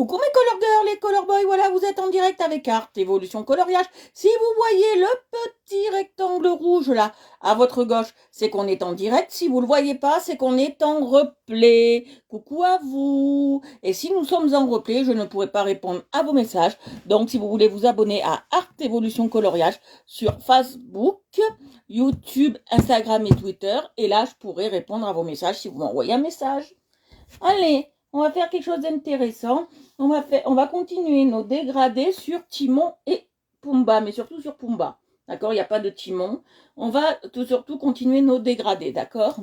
Coucou mes color girls et color boys, voilà, vous êtes en direct avec Art Évolution Coloriage. Si vous voyez le petit rectangle rouge là à votre gauche, c'est qu'on est en direct. Si vous le voyez pas, c'est qu'on est en replay. Coucou à vous. Et si nous sommes en replay, je ne pourrai pas répondre à vos messages. Donc si vous voulez vous abonner à Art Évolution Coloriage sur Facebook, YouTube, Instagram et Twitter, et là je pourrai répondre à vos messages si vous m'envoyez un message. Allez, on va faire quelque chose d'intéressant. On va continuer nos dégradés sur Timon et Pumba, mais surtout sur Pumba. D'accord, il n'y a pas de Timon. On va surtout continuer nos dégradés, d'accord?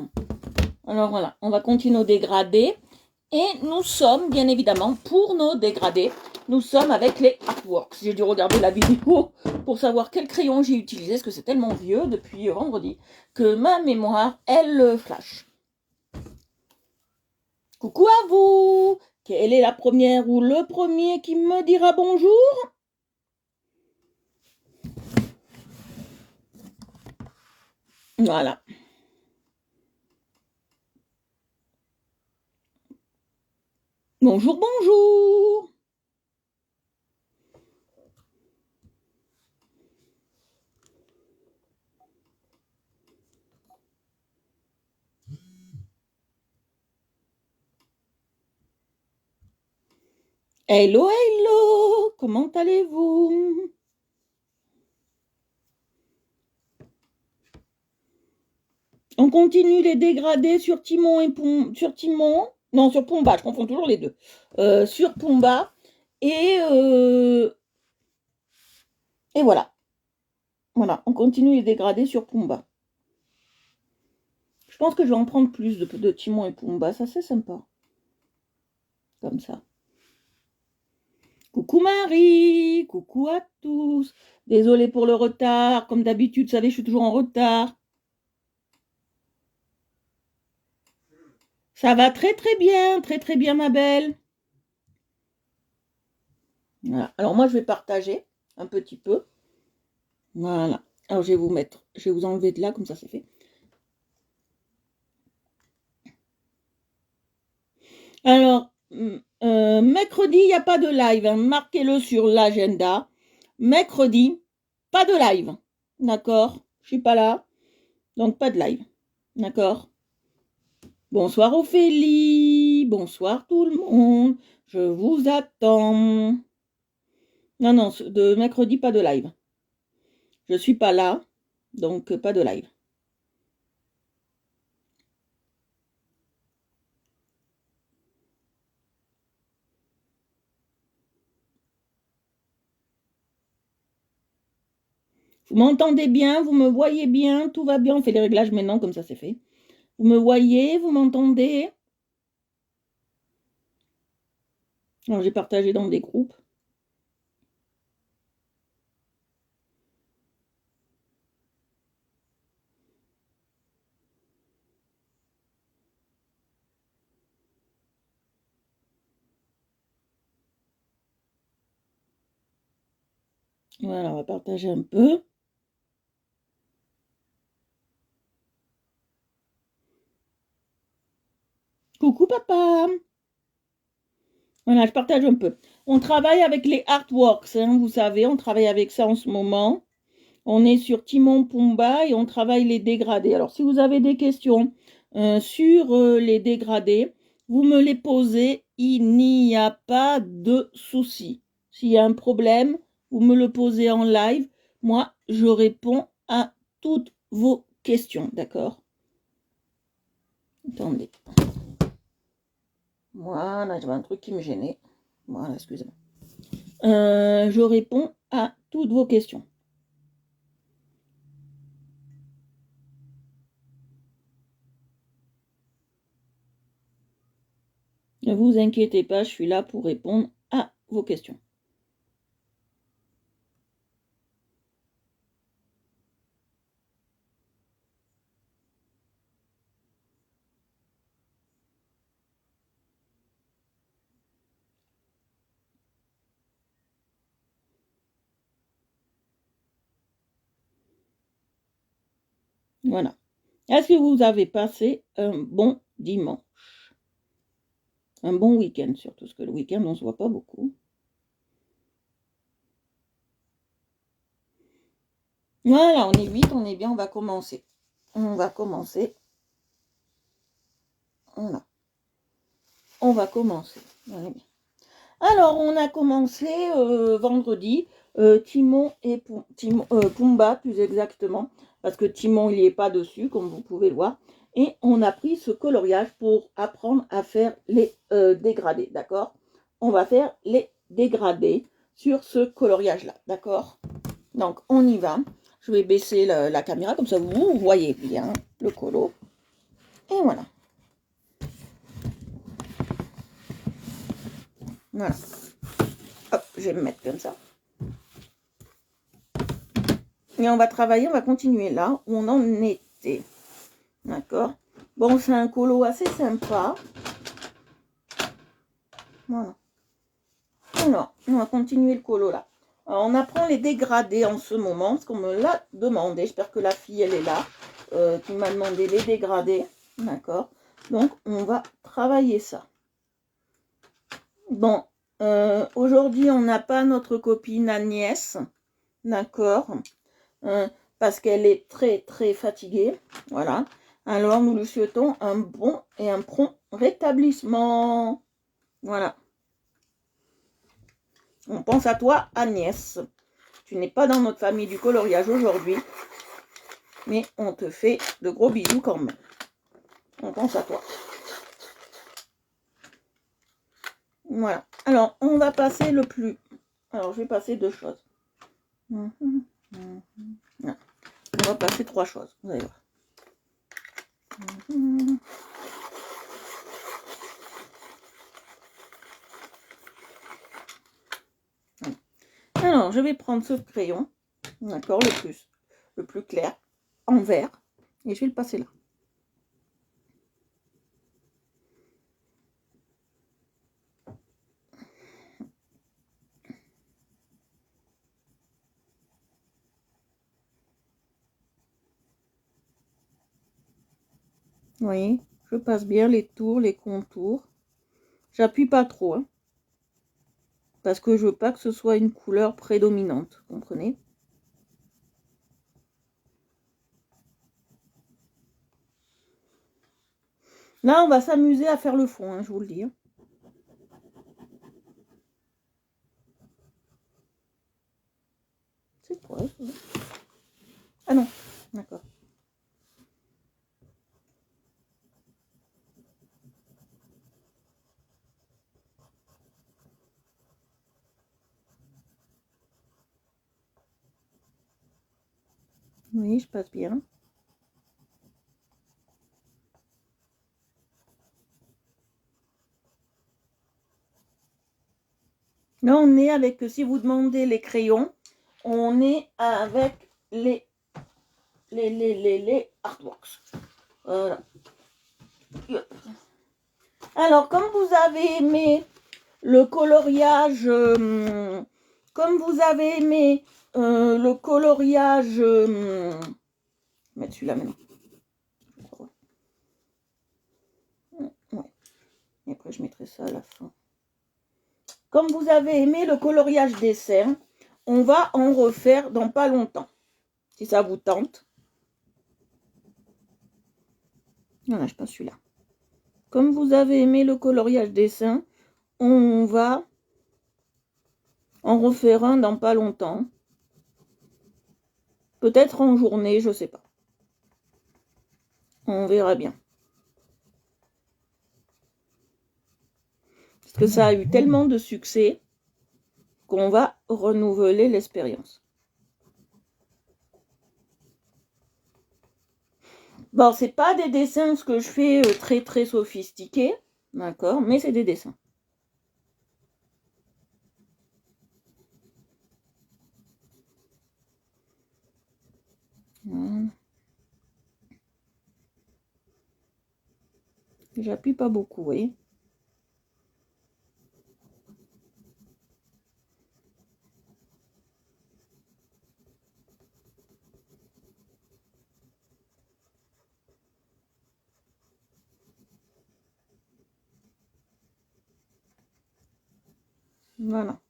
Alors voilà, on va continuer nos dégradés. Et nous sommes, bien évidemment, pour nos dégradés, nous sommes avec les Artworks. J'ai dû regarder la vidéo pour savoir quel crayon j'ai utilisé, parce que c'est tellement vieux depuis vendredi que ma mémoire, elle flash. Coucou à vous! Quelle est la première ou le premier qui me dira bonjour? Voilà. Bonjour, bonjour! Hello, hello! Comment allez-vous? On continue les dégradés sur Timon et sur Timon. Non, sur Pumba, je confonds toujours les deux. Sur Pumba. Et voilà. Voilà, on continue les dégradés sur Pumba. Je pense que je vais en prendre plus de Timon et Pumba. Ça, c'est sympa. Comme ça. Coucou Marie, coucou à tous. Désolée pour le retard. Comme d'habitude, vous savez, je suis toujours en retard. Ça va très bien ma belle. Voilà. Alors moi, je vais partager un petit peu. Voilà. Alors je vais vous enlever de là, comme ça c'est fait. Alors, mercredi, il n'y a pas de live, hein. Marquez-le sur l'agenda. Mercredi, pas de live. D'accord? Je suis pas là. Donc pas de live. D'accord? Bonsoir Ophélie. Bonsoir tout le monde. Je vous attends. Non, non, de mercredi, pas de live. Je suis pas là. Donc pas de live. Vous m'entendez bien? Vous me voyez bien? Tout va bien? On fait les réglages maintenant, comme ça c'est fait. Vous me voyez? Vous m'entendez? Alors j'ai partagé dans des groupes. Voilà, on va partager un peu. Coucou papa. Voilà, je partage un peu. On travaille avec les artworks, hein, vous savez, on travaille avec ça en ce moment. On est sur Timon Pumba et on travaille les dégradés. Alors, si vous avez des questions sur les dégradés, vous me les posez. Il n'y a pas de souci. S'il y a un problème, vous me le posez en live. Moi, je réponds à toutes vos questions, d'accord? Attendez. Voilà, j'avais un truc qui me gênait. Voilà, excusez-moi. Je réponds à toutes vos questions. Ne vous inquiétez pas, je suis là pour répondre à vos questions. Voilà. Est-ce que vous avez passé un bon dimanche? un bon week-end, surtout parce que le week-end, on ne se voit pas beaucoup. Voilà, on est 8, on est bien, on va commencer. On va commencer. Voilà. On va commencer. Voilà. Alors, on a commencé vendredi, Timon et Pumba, plus exactement, parce que Timon, il n'y est pas dessus, comme vous pouvez le voir. Et on a pris ce coloriage pour apprendre à faire les dégradés, d'accord? On va faire les dégradés sur ce coloriage-là, d'accord? Donc, on y va. Je vais baisser la caméra, comme ça vous voyez bien le colo. Et voilà. Voilà. Hop, je vais me mettre comme ça. Et on va travailler, on va continuer là où on en était. D'accord? Bon, c'est un colo assez sympa. Voilà. Alors, on va continuer le colo là. Alors, on apprend les dégradés en ce moment, parce qu'on me l'a demandé. J'espère que la fille, elle est là, qui m'a demandé les dégradés. D'accord? Donc, on va travailler ça. Bon, aujourd'hui, on n'a pas notre copine Agnès. D'accord? Parce qu'elle est très, très fatiguée. Voilà. Alors, nous lui souhaitons un bon et un prompt rétablissement. Voilà. On pense à toi, Agnès. Tu n'es pas dans notre famille du coloriage aujourd'hui, mais on te fait de gros bisous quand même. On pense à toi. Voilà. Alors, on va passer le plus... Alors, je vais passer deux choses. On va passer trois choses. Vous allez voir. Alors, je vais prendre ce crayon, d'accord, le plus clair, en vert, et je vais le passer là. Vous voyez, je passe bien les tours, les contours. J'appuie pas trop, hein, parce que je veux pas que ce soit une couleur prédominante, vous comprenez? Là, on va s'amuser à faire le fond, hein, je vous le dis. Hein. C'est quoi ça? Ah non, d'accord. Oui, je passe bien. Là, on est avec, si vous demandez les crayons, on est avec les artworks. Voilà. Alors, comme vous avez aimé le coloriage, comme vous avez aimé le coloriage, je vais mettre celui-là maintenant. Ouais. Et après, je mettrai ça à la fin. Comme vous avez aimé le coloriage dessin, on va en refaire dans pas longtemps. Si ça vous tente. Voilà, je passe celui-là. Comme vous avez aimé le coloriage dessin, on va en refaire un dans pas longtemps. Peut-être en journée, je sais pas. On verra bien. Parce que ça a eu tellement de succès qu'on va renouveler l'expérience. Bon, c'est pas des dessins ce que je fais très très sophistiqués, d'accord, mais c'est des dessins. Voilà. J'appuie pas beaucoup, vous voyez. Voilà.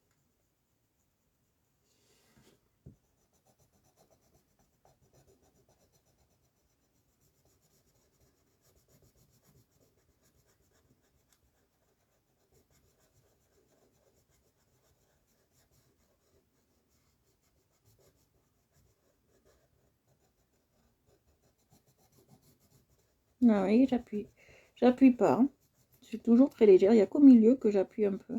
Ah oui, j'appuie. J'appuie pas. Hein. Je suis toujours très légère. Il n'y a qu'au milieu que j'appuie un peu.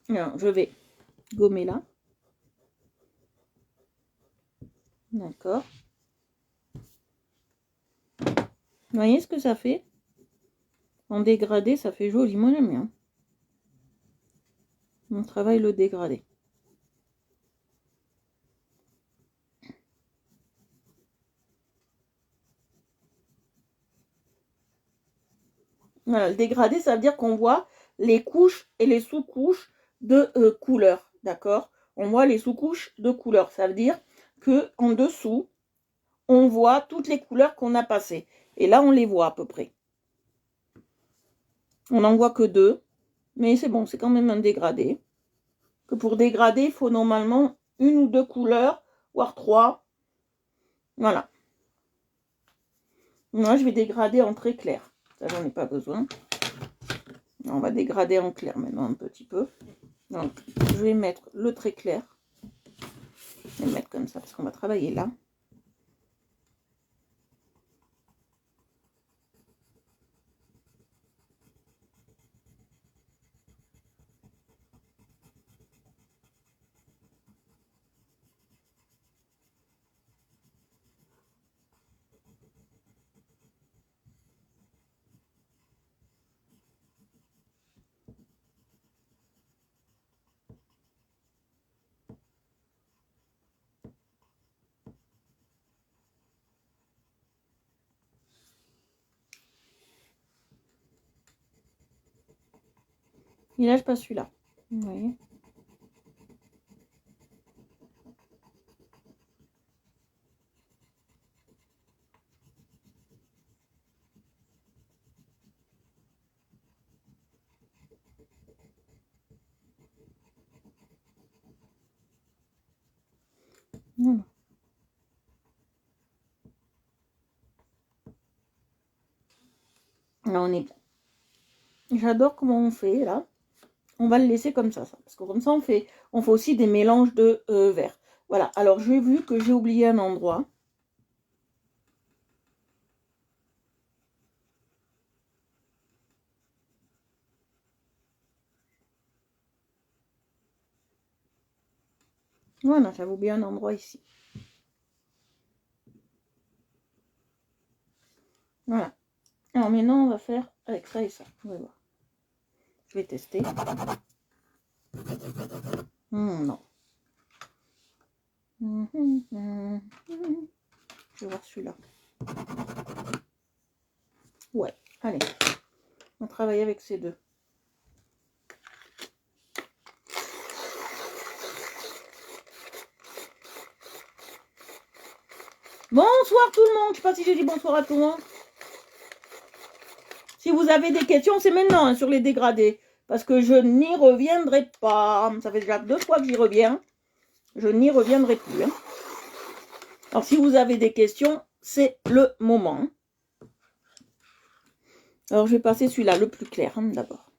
Alors, je vais gommer là. D'accord. Vous voyez ce que ça fait? En dégradé, ça fait joli. Moi, j'aime bien. On travaille le dégradé. Voilà, le dégradé, ça veut dire qu'on voit les couches et les sous-couches de couleurs, d'accord? On voit les sous-couches de couleurs. Ça veut dire que en dessous, on voit toutes les couleurs qu'on a passées. Et là, on les voit à peu près. On n'en voit que 2, mais c'est bon, c'est quand même un dégradé. Que pour dégrader, il faut normalement 1 ou 2 couleurs, voire 3. Voilà. Moi, je vais dégrader en très clair. Ça, j'en ai pas besoin. On va dégrader en clair maintenant un petit peu. Donc, je vais mettre le très clair. Je vais le mettre comme ça parce qu'on va travailler là. Et là, je passe celui-là. Vous voyez ? Voilà. Là, on est bien. J'adore comment on fait là. On va le laisser comme ça, parce que comme ça, on fait aussi des mélanges de verre. Voilà. Alors, j'ai vu que j'ai oublié un endroit. Voilà, j'avais oublié un endroit ici. Voilà. Alors maintenant, on va faire avec ça et ça. On va voir. Je vais tester. Non. Je vais voir celui-là. Ouais, allez. On travaille avec ces deux. Bonsoir tout le monde. Je sais pas si j'ai dit bonsoir à tout le monde. Si vous avez des questions, c'est maintenant hein, sur les dégradés. Parce que je n'y reviendrai pas. Ça fait déjà 2 fois que j'y reviens. Je n'y reviendrai plus. Hein. Alors si vous avez des questions, c'est le moment. Alors je vais passer celui-là, le plus clair hein, d'abord.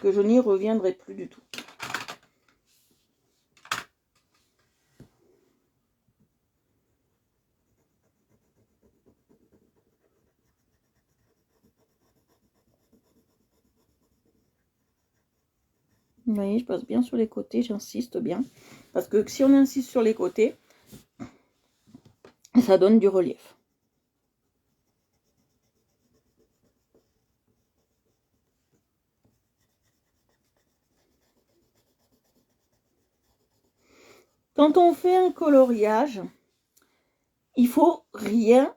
Que je n'y reviendrai plus du tout. Vous voyez, je passe bien sur les côtés, j'insiste bien. Parce que si on insiste sur les côtés, ça donne du relief. Quand on fait un coloriage, il faut rien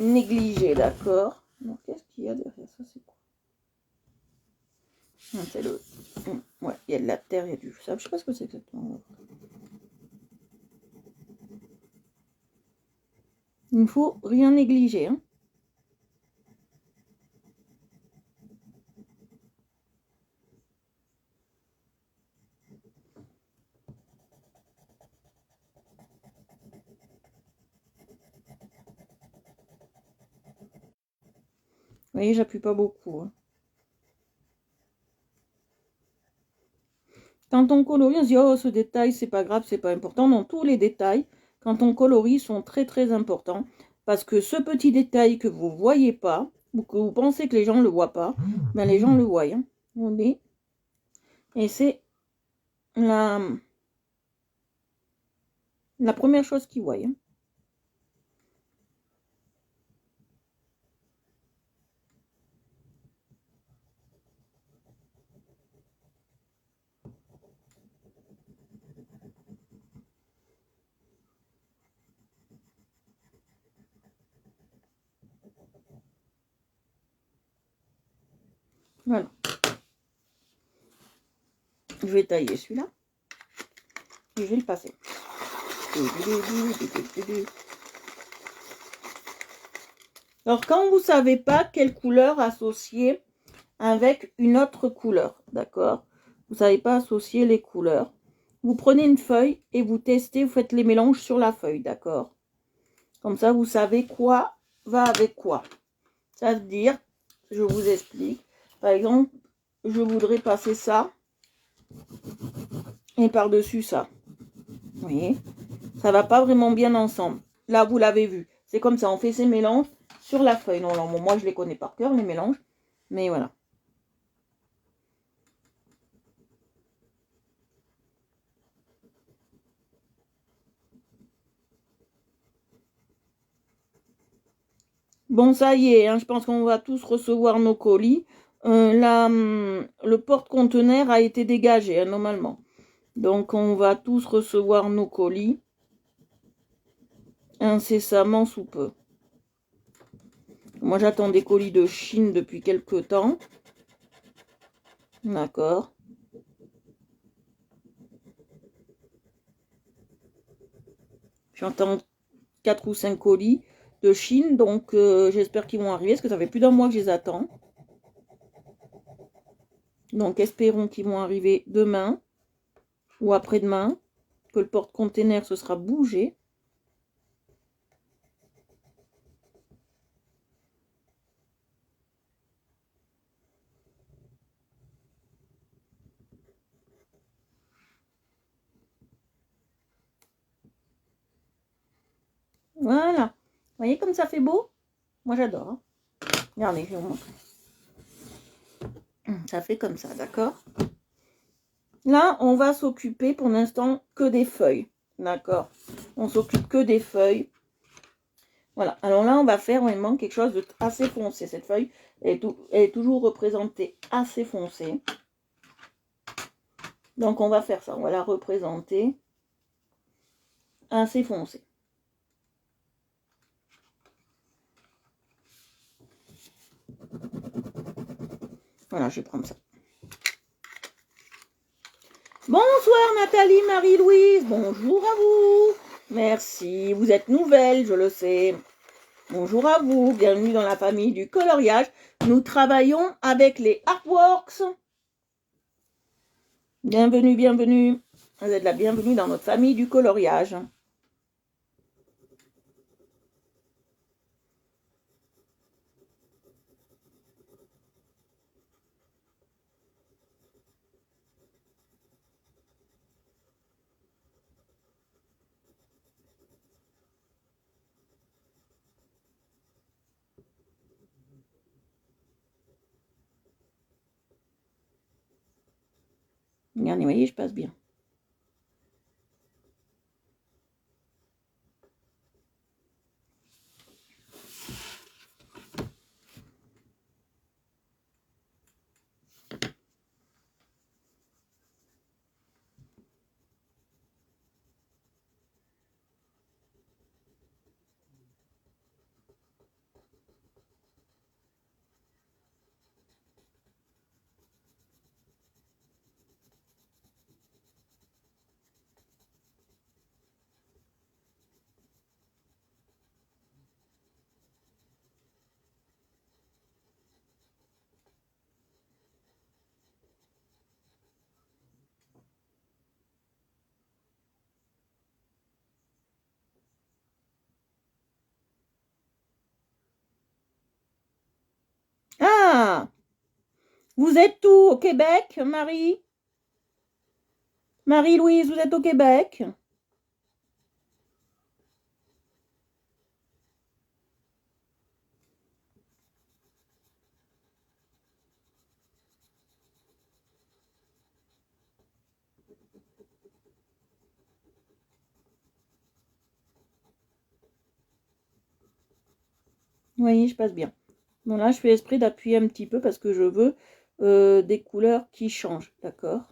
négliger, d'accord? Donc, qu'est-ce qu'il y a derrière ça? C'est quoi? C'est le... Ouais, il y a de la terre, il y a du sable. Je sais pas ce que c'est exactement. Il ne faut rien négliger. Hein. Vous voyez, j'appuie pas beaucoup. Hein. Quand on colorie, on se dit, oh, ce détail, c'est pas grave, c'est pas important. Non, tous les détails, quand on colorie, sont très, très importants. Parce que ce petit détail que vous voyez pas, ou que vous pensez que les gens ne le voient pas, ben les gens le voient. Hein. Et c'est la première chose qu'ils voient. Hein. Voilà. Je vais tailler celui-là. Et je vais le passer. Alors, quand vous ne savez pas quelle couleur associer avec une autre couleur, d'accord? Vous ne savez pas associer les couleurs. Vous prenez une feuille et vous testez, vous faites les mélanges sur la feuille, d'accord? Comme ça, vous savez quoi va avec quoi. Ça veut dire, je vous explique. Par exemple, je voudrais passer ça et par-dessus ça. Vous voyez? Ça ne va pas vraiment bien ensemble. Là, vous l'avez vu. C'est comme ça, on fait ces mélanges sur la feuille. Non, bon, moi, je les connais par cœur, les mélanges. Mais voilà. Bon, ça y est, hein, je pense qu'on va tous recevoir nos colis. Le porte-conteneur a été dégagé, hein, normalement. Donc, on va tous recevoir nos colis incessamment sous peu. Moi, j'attends des colis de Chine depuis quelques temps. D'accord. J'entends 4 ou 5 colis de Chine, donc j'espère qu'ils vont arriver, parce que ça fait plus d'un mois que je les attends. Donc espérons qu'ils vont arriver demain ou après-demain, que le porte-container se sera bougé. Voilà. Vous voyez comme ça fait beau? Moi j'adore. Hein. Regardez, je vais vous montrer. Ça fait comme ça, d'accord? Là, on va s'occuper pour l'instant que des feuilles. D'accord? On s'occupe que des feuilles. Voilà. Alors là, on va faire vraiment quelque chose de assez foncé. Cette feuille est toujours représentée assez foncée. Donc, on va faire ça. On va la représenter assez foncée. Voilà, je vais prendre ça. Bonsoir Nathalie, Marie-Louise, bonjour à vous. Merci, vous êtes nouvelle, je le sais. Bonjour à vous, bienvenue dans la famille du coloriage. Nous travaillons avec les Artworks. Bienvenue, bienvenue. Vous êtes la bienvenue dans notre famille du coloriage. Regardez, vous voyez, je passe bien. Vous êtes où au Québec, Marie? Marie-Louise, vous êtes au Québec? Oui, je passe bien. Bon, là, je fais esprit d'appuyer un petit peu parce que je veux des couleurs qui changent, d'accord?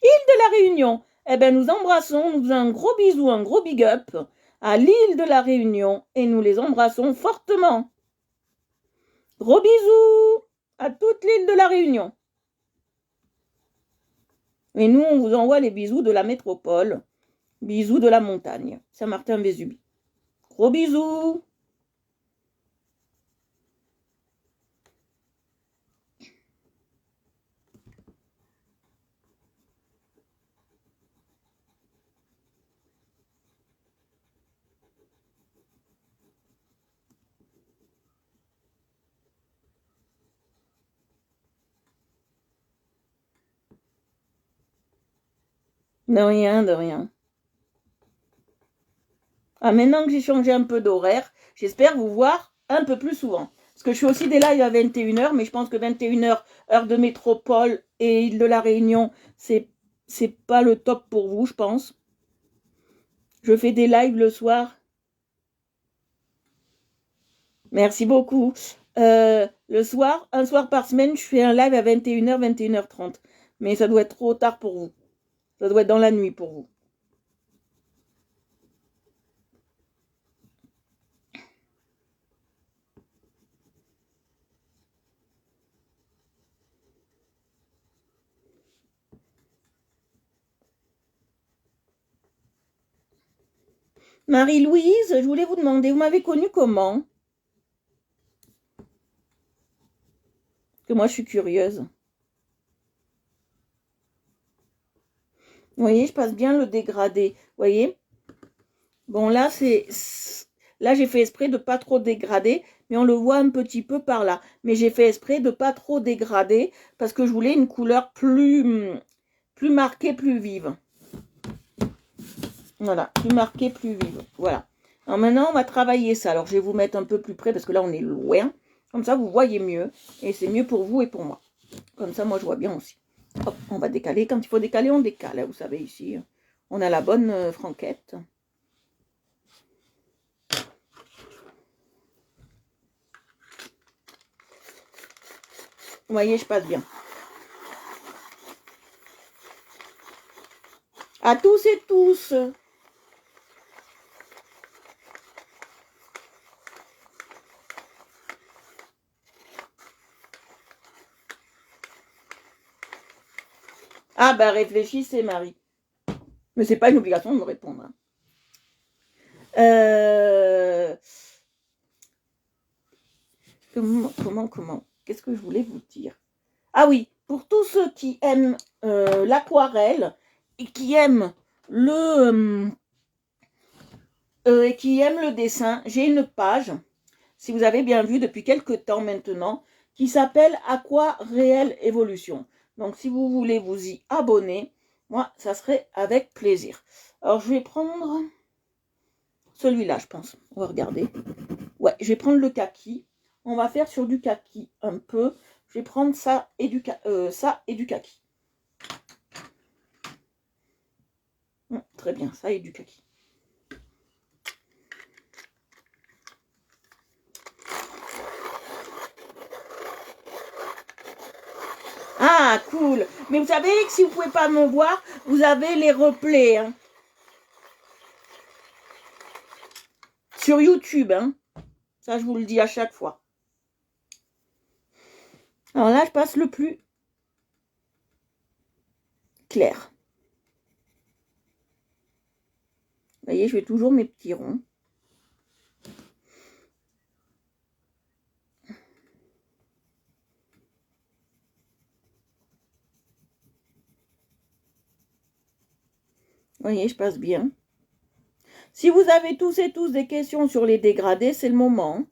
Île de la Réunion. Eh bien, nous embrassons, nous faisons un gros bisou, un gros big up à l'île de la Réunion et nous les embrassons fortement. Gros bisous à toute l'île de la Réunion. Et nous, on vous envoie les bisous de la métropole, bisous de la montagne, Saint-Martin-Vésubie. Gros bisous. De rien, de rien. Ah, maintenant que j'ai changé un peu d'horaire, j'espère vous voir un peu plus souvent. Parce que je fais aussi des lives à 21h, mais je pense que 21h, heure de métropole et île de la Réunion, c'est pas le top pour vous, je pense. Je fais des lives le soir. Merci beaucoup. Le soir, un soir par semaine, je fais un live à 21h, 21h30. Mais ça doit être trop tard pour vous. Ça doit être dans la nuit pour vous. Marie-Louise, je voulais vous demander, vous m'avez connue comment? Que moi, je suis curieuse. Vous voyez, je passe bien le dégradé. Vous voyez? Bon, là, là, j'ai fait exprès de pas trop dégrader, mais on le voit un petit peu par là. Mais j'ai fait exprès de pas trop dégrader parce que je voulais une couleur plus marquée, plus vive. Voilà, plus marquée, plus vive. Voilà. Alors maintenant, on va travailler ça. Alors, je vais vous mettre un peu plus près parce que là, on est loin. Comme ça, vous voyez mieux. Et c'est mieux pour vous et pour moi. Comme ça, moi, je vois bien aussi. Hop, on va décaler. Quand il faut décaler, on décale. Vous savez, ici, on a la bonne franquette. Vous voyez, je passe bien. À tous et tous. Ah, bah, réfléchissez, Marie. Mais c'est pas une obligation de me répondre. Hein. Euh... Comment Qu'est-ce que je voulais vous dire? Ah oui, pour tous ceux qui aiment l'aquarelle et qui aiment le dessin, j'ai une page, si vous avez bien vu depuis quelques temps maintenant, qui s'appelle Aquarelle Evolution. Donc si vous voulez vous y abonner, moi, ça serait avec plaisir. Alors je vais prendre celui-là, je pense. On va regarder. Ouais, je vais prendre le kaki. On va faire sur du kaki un peu. Je vais prendre ça et du kaki. Très bien, ça et du kaki. Ah, cool. Mais vous savez que si vous ne pouvez pas me voir, vous avez les replays. Hein. Sur YouTube. Hein. Ça, je vous le dis à chaque fois. Alors là, je passe le plus clair. Vous voyez, je fais toujours mes petits ronds. Vous voyez, je passe bien. Si vous avez tous et tous des questions sur les dégradés, c'est le moment.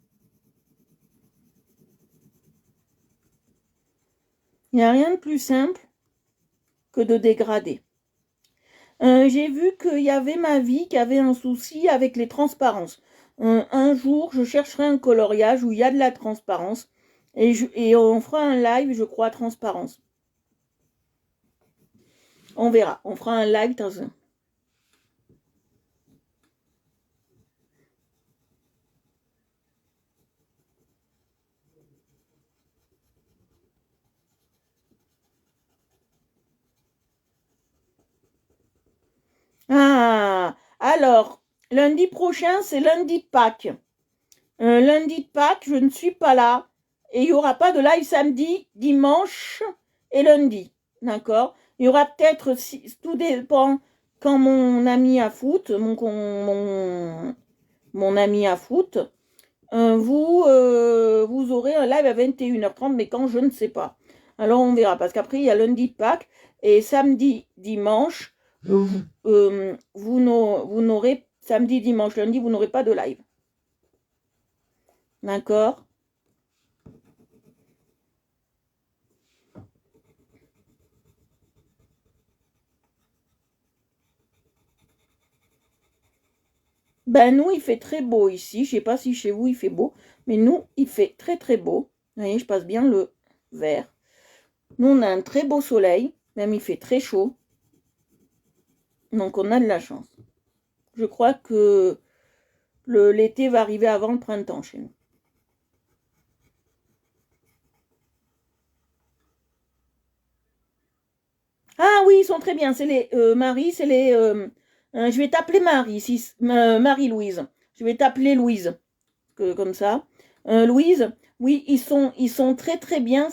Il n'y a rien de plus simple que de dégrader. J'ai vu qu'il y avait ma vie qui avait un souci avec les transparences. Un jour, je chercherai un coloriage où il y a de la transparence et on fera un live, je crois, transparence. On verra. On fera un live dans un... Ah, alors, lundi prochain, c'est lundi de Pâques. Lundi de Pâques, je ne suis pas là. Et il n'y aura pas de live samedi, dimanche et lundi. D'accord? Il y aura peut-être, tout dépend quand mon ami à foot, mon ami à foot, vous aurez un live à 21h30, mais quand, je ne sais pas. Alors on verra, parce qu'après, il y a lundi de Pâques et samedi, dimanche, vous n'aurez, samedi, dimanche, lundi, vous n'aurez pas de live. D'accord? Ben nous, il fait très beau ici. Je sais pas si chez vous, il fait beau. Mais nous, il fait très très beau. Vous voyez, je passe bien le vert. Nous, on a un très beau soleil. Même il fait très chaud. Donc, on a de la chance. Je crois que l'été va arriver avant le printemps chez nous. Ah oui, ils sont très bien. C'est les Marie, c'est les... je vais t'appeler Marie, Marie-Louise. Je vais t'appeler Louise. Comme ça. Louise, oui, ils sont très très bien.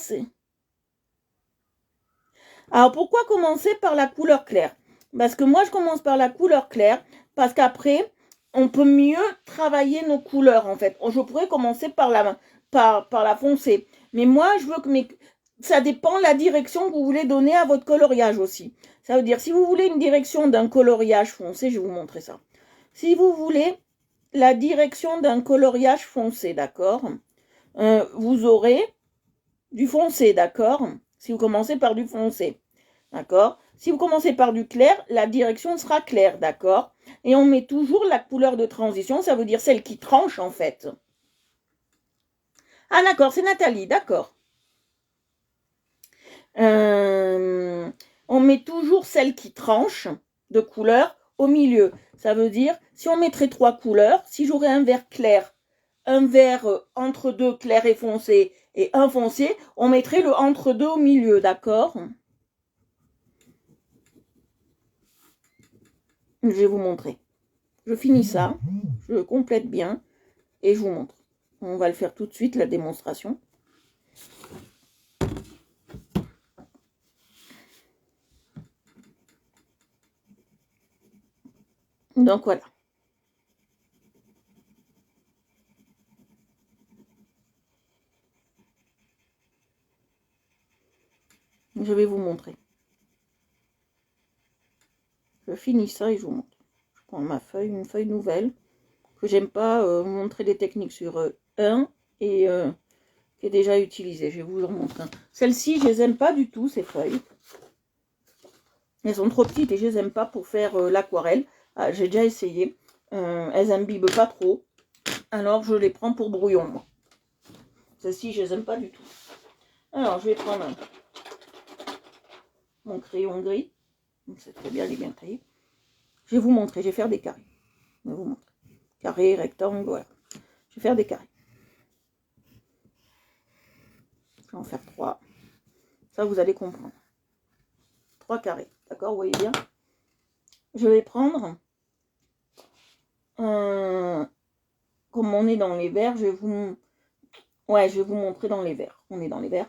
Alors pourquoi commencer par la couleur claire? Parce que moi je commence par la couleur claire, parce qu'après, on peut mieux travailler nos couleurs en fait. Je pourrais commencer par la foncée. Mais moi, je veux que ça dépend de la direction que vous voulez donner à votre coloriage aussi. Ça veut dire, si vous voulez une direction d'un coloriage foncé, je vais vous montrer ça. Si vous voulez la direction d'un coloriage foncé, d'accord, vous aurez du foncé, d'accord, si vous commencez par du foncé, d'accord. Si vous commencez par du clair, la direction sera claire, d'accord. Et on met toujours la couleur de transition, ça veut dire celle qui tranche en fait. Ah d'accord, c'est Nathalie, d'accord. On met toujours celle qui tranche de couleur au milieu. Ça veut dire, si on mettrait 3 couleurs, si j'aurais un vert clair, un vert entre deux clair et foncé, et un foncé, on mettrait le entre deux au milieu, d'accord? Je vais vous montrer. Je finis ça, je complète bien, et je vous montre. On va le faire tout de suite, la démonstration. Donc voilà. Je vais vous montrer. Je finis ça et je vous montre. Je prends ma feuille, une feuille nouvelle, que j'aime pas montrer des techniques sur un et qui est déjà utilisée. Je vais vous en montrer. Celles-ci, je les aime pas du tout, ces feuilles. Elles sont trop petites et je les aime pas pour faire l'aquarelle. Ah, j'ai déjà essayé. Elles imbibent pas trop. Alors, je les prends pour brouillon, moi. Celles-ci, je les aime pas du tout. Alors, je vais prendre mon crayon gris. C'est très bien, il est bien taillé. Je vais vous montrer. Je vais faire des carrés. Je vais vous montrer. Carré, rectangle, voilà. Je vais faire des carrés. Je vais en faire 3. Ça, vous allez comprendre. 3 carrés. D'accord, vous voyez bien? Je vais prendre... comme on est dans les verts, je vais vous... Ouais, je vais vous montrer dans les verts. On est dans les verts.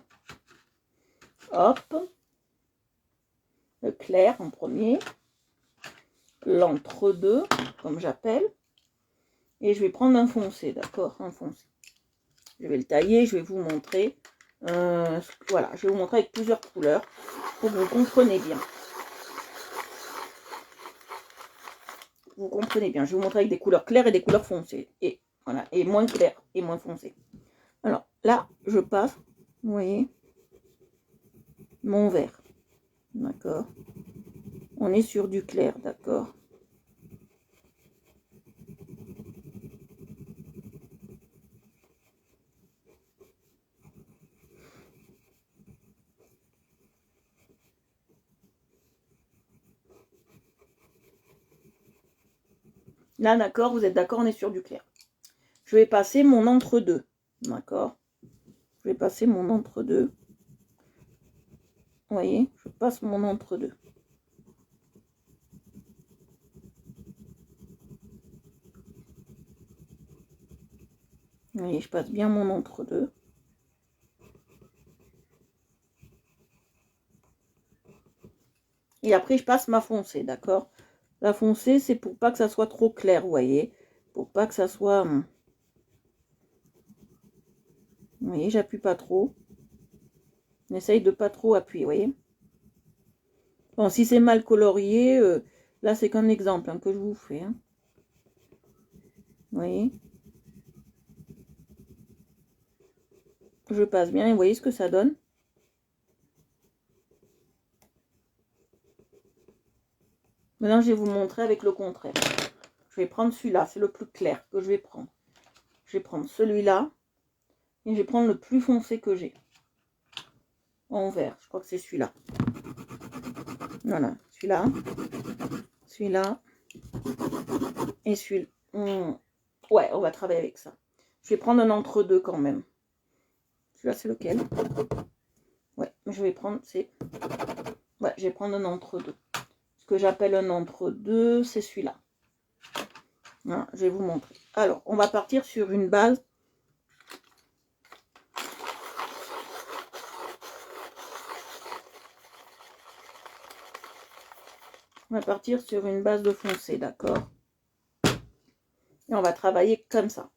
Hop. Le clair en premier. L'entre-deux, comme j'appelle. Et je vais prendre un foncé, d'accord? Un foncé. Je vais le tailler, je vais vous montrer. Voilà, je vais vous montrer avec plusieurs couleurs pour que vous compreniez bien. vous comprenez bien. Je vais vous montrer avec des couleurs claires et des couleurs foncées. Et voilà, et moins claires et moins foncées. Alors là, je passe, vous voyez, mon vert. D'accord. On est sur du clair, d'accord. Là, d'accord, vous êtes d'accord, on est sur du clair. Je vais passer mon entre-deux. D'accord. Je vais passer mon entre-deux. Vous voyez, je passe mon entre-deux. Vous voyez, je passe bien mon entre-deux. Et après, je passe ma foncée, d'accord. La foncée, c'est pour pas que ça soit trop clair, vous voyez. Pour pas que ça soit... Vous voyez, j'appuie pas trop. On essaye de pas trop appuyer, vous voyez. Bon, si c'est mal colorié, là, c'est qu'un exemple hein, que je vous fais. Hein. Vous voyez. Je passe bien et vous voyez ce que ça donne. Maintenant, je vais vous montrer avec le contraire. Je vais prendre celui-là, c'est le plus clair que je vais prendre. Je vais prendre celui-là et je vais prendre le plus foncé que j'ai. En vert, je crois que c'est celui-là. Voilà, celui-là, celui-là et celui-là. Ouais, on va travailler avec ça. Je vais prendre un entre-deux quand même. Celui-là, c'est lequel? Ouais, je vais prendre, ouais, je vais prendre un entre-deux. Ce que j'appelle un entre-deux, c'est celui-là. Voilà, je vais vous montrer. Alors, on va partir sur une base. On va partir sur une base de foncé, d'accord? Et on va travailler comme ça.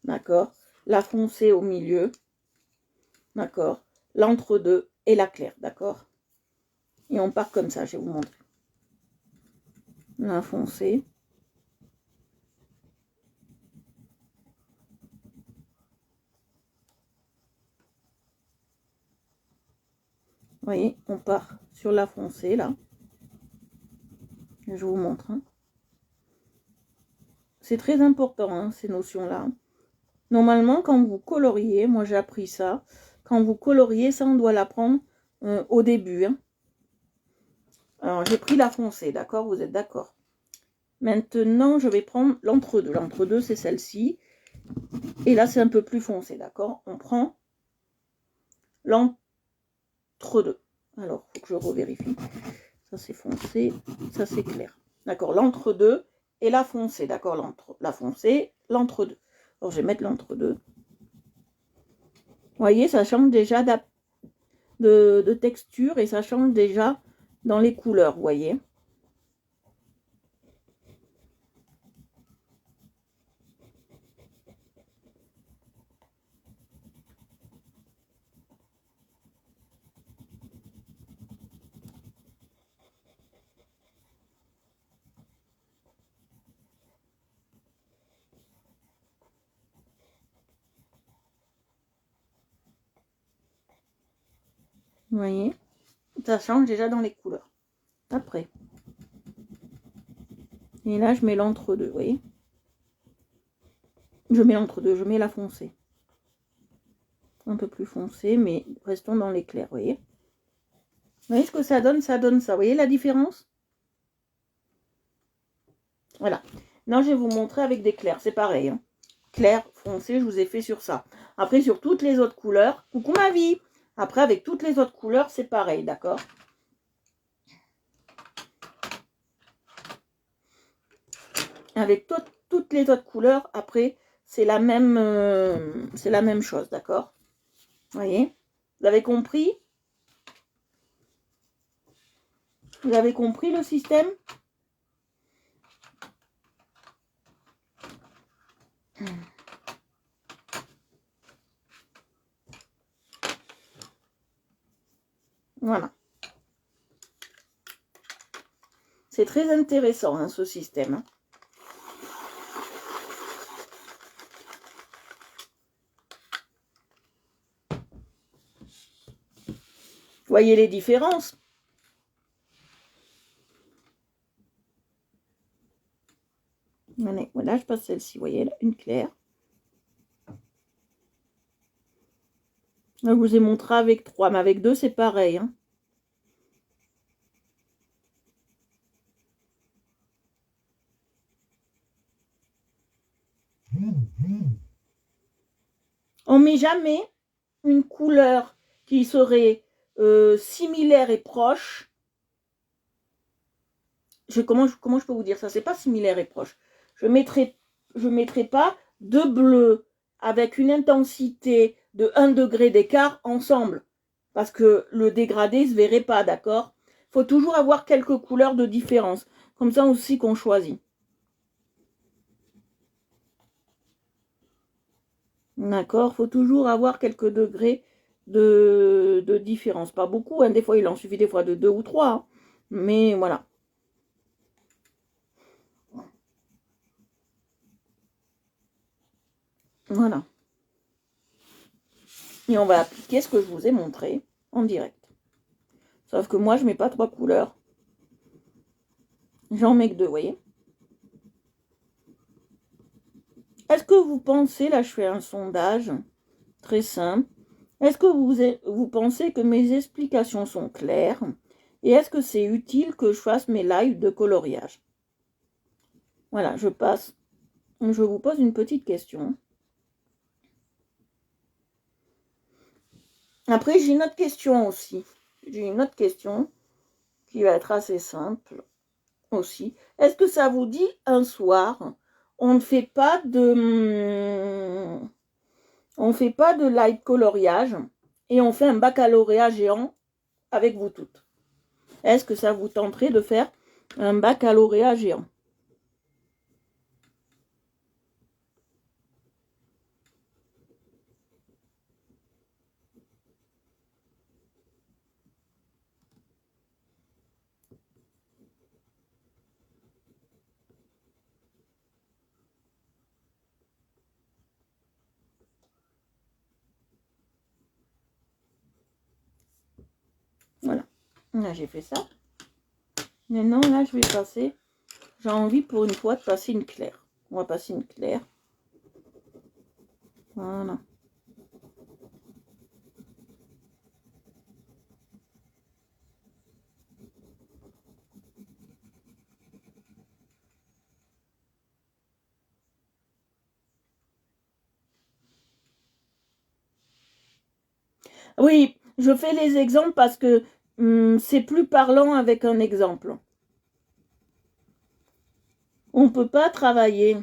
D'accord? La foncée au milieu. D'accord? L'entre-deux et la claire, d'accord? Et on part comme ça, je vais vous montrer. La foncée. Vous voyez, on part sur la foncée, là. Je vous montre. Hein. C'est très important, hein, ces notions-là. Normalement, quand vous coloriez, moi j'ai appris ça, quand vous coloriez, ça on doit l'apprendre au début. Hein. Alors j'ai pris la foncée, d'accord? Vous êtes d'accord? Maintenant, je vais prendre l'entre-deux. L'entre-deux, c'est celle-ci. Et là, c'est un peu plus foncé, d'accord? On prend l'entre-deux. Alors, il faut que je revérifie. Ça, c'est foncé. Ça, c'est clair. D'accord? L'entre-deux et la foncée, d'accord? La foncée, l'entre-deux. Alors, je vais mettre l'entre-deux. Vous voyez, ça change déjà de texture et ça change déjà dans les couleurs, vous voyez? Vous voyez? Ça change déjà dans les couleurs. Après. Et là, je mets l'entre-deux, vous voyez? Je mets l'entre-deux, je mets la foncée. Un peu plus foncé, mais restons dans les clairs, vous voyez? Vous voyez ce que ça donne? Ça donne ça. Vous voyez la différence? Voilà. Maintenant, je vais vous montrer avec des clairs. C'est pareil. Hein. Clair, foncé, je vous ai fait sur ça. Après, sur toutes les autres couleurs. Coucou ma vie! Après, avec toutes les autres couleurs, c'est pareil, d'accord? Avec toutes les autres couleurs, après, c'est la même chose, d'accord? Vous voyez? Vous avez compris? Vous avez compris le système? Voilà. C'est très intéressant, hein, ce système. Hein. Voyez les différences? Voilà, je passe celle-ci, vous voyez, là, une claire. Là, je vous ai montré avec 3, mais avec 2, c'est pareil. Hein. On ne met jamais une couleur qui serait similaire et proche. Comment je peux vous dire ça? C'est pas similaire et proche. Je mettrai pas deux bleus avec une intensité de 1 degré d'écart ensemble. Parce que le dégradé ne se verrait pas, d'accord? Il faut toujours avoir quelques couleurs de différence. Comme ça aussi qu'on choisit. D'accord? Il faut toujours avoir quelques degrés de différence. Pas beaucoup, hein. Des fois, il en suffit des fois de 2 ou 3. Hein. Mais voilà. Voilà. Et on va appliquer ce que je vous ai montré en direct. Sauf que moi, je ne mets pas 3 couleurs. J'en mets que 2, vous voyez. Est-ce que vous pensez, là je fais un sondage très simple, est-ce que vous pensez que mes explications sont claires? Et est-ce que c'est utile que je fasse mes lives de coloriage? Voilà, je passe. Je vous pose une petite question. Après, j'ai une autre question aussi. J'ai une autre question qui va être assez simple aussi. Est-ce que ça vous dit un soir, on ne fait pas de live coloriage et on fait un baccalauréat géant avec vous toutes? Est-ce que ça vous tenterait de faire un baccalauréat géant? Voilà. Là, j'ai fait ça. Maintenant, là, je vais passer. J'ai envie pour une fois de passer une claire. On va passer une claire. Voilà. Oui, je fais les exemples parce que c'est plus parlant avec un exemple. On ne peut pas travailler.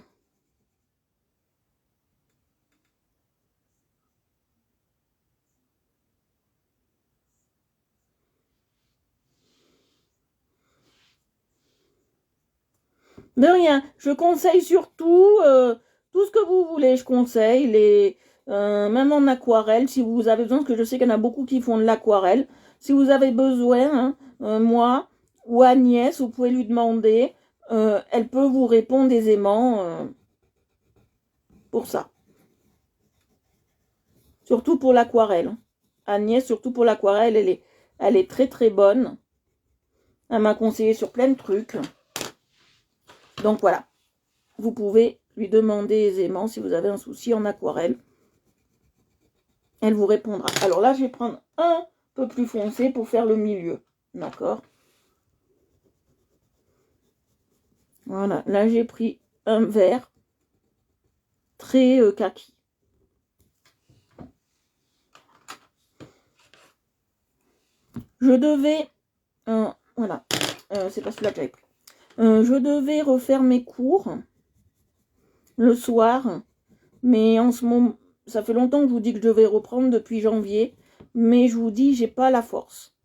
De rien. Je conseille surtout tout ce que vous voulez. Je conseille même en aquarelle, si vous avez besoin, parce que je sais qu'il y en a beaucoup qui font de l'aquarelle. Si vous avez besoin, hein, moi ou Agnès, vous pouvez lui demander. Elle peut vous répondre aisément pour ça. Surtout pour l'aquarelle. Agnès, surtout pour l'aquarelle, elle est très très bonne. Elle m'a conseillé sur plein de trucs. Donc voilà. Vous pouvez lui demander aisément si vous avez un souci en aquarelle. Elle vous répondra. Alors là, je vais prendre un peu plus foncé pour faire le milieu. D'accord? Voilà. Là, j'ai pris un vert très kaki. Je devais... voilà. C'est pas celui-là que j'avais pris. Je devais refaire mes cours le soir. Mais en ce moment... Ça fait longtemps que je vous dis que je devais reprendre depuis janvier. Mais je vous dis, j'ai pas la force.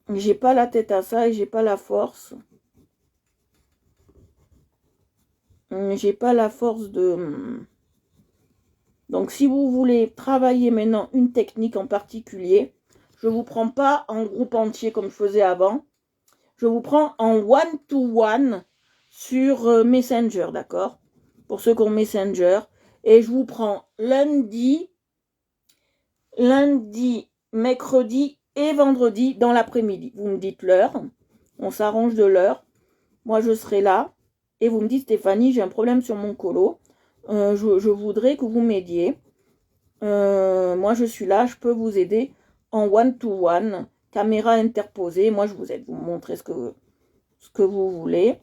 J'ai pas la tête à ça et j'ai pas la force. J'ai pas la force de... Donc si vous voulez travailler maintenant une technique en particulier, je ne vous prends pas en groupe entier comme je faisais avant. Je vous prends en one-to-one sur Messenger, d'accord? Pour ceux qui ont Messenger. Et je vous prends lundi, mercredi et vendredi dans l'après-midi. Vous me dites l'heure. On s'arrange de l'heure. Moi, je serai là. Et vous me dites, Stéphanie, j'ai un problème sur mon colo. Je voudrais que vous m'aidiez. Moi, je suis là. Je peux vous aider en one-to-one. Caméra interposée. Moi, je vous aide. Vous me montrez ce que vous voulez.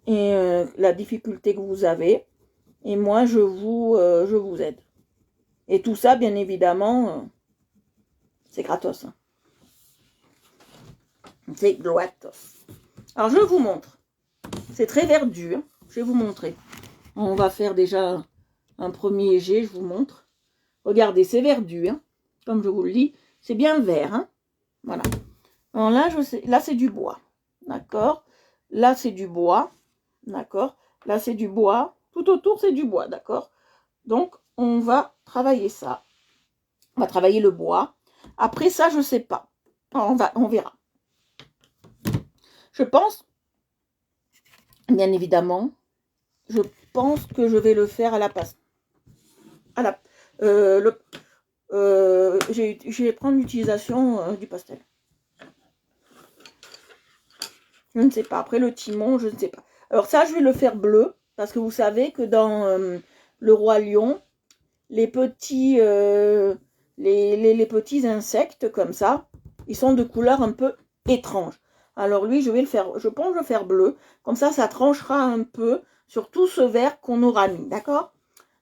Et la difficulté que vous avez. Et moi, je vous aide. Et tout ça, bien évidemment, c'est gratos. Hein. C'est gratos. Alors, je vous montre. C'est très verdu. Hein. Je vais vous montrer. On va faire déjà un premier jet, je vous montre. Regardez, c'est verdu. Hein. Comme je vous le dis, c'est bien vert. Hein. Voilà. Alors là, c'est du bois. D'accord. Là, c'est du bois. D'accord. Là, c'est du bois. Tout autour, c'est du bois. D'accord. Donc, on va travailler ça. On va travailler le bois. Après ça, je ne sais pas. On verra. Je pense, bien évidemment, je pense que je vais le faire à la passe. Je vais prendre l'utilisation du pastel. Je ne sais pas. Après le timon, je ne sais pas. Alors ça, je vais le faire bleu. Parce que vous savez que dans le Roi Lion, les petits insectes comme ça, ils sont de couleur un peu étrange. Alors lui, je pense que je vais le faire bleu. Comme ça tranchera un peu sur tout ce vert qu'on aura mis. D'accord?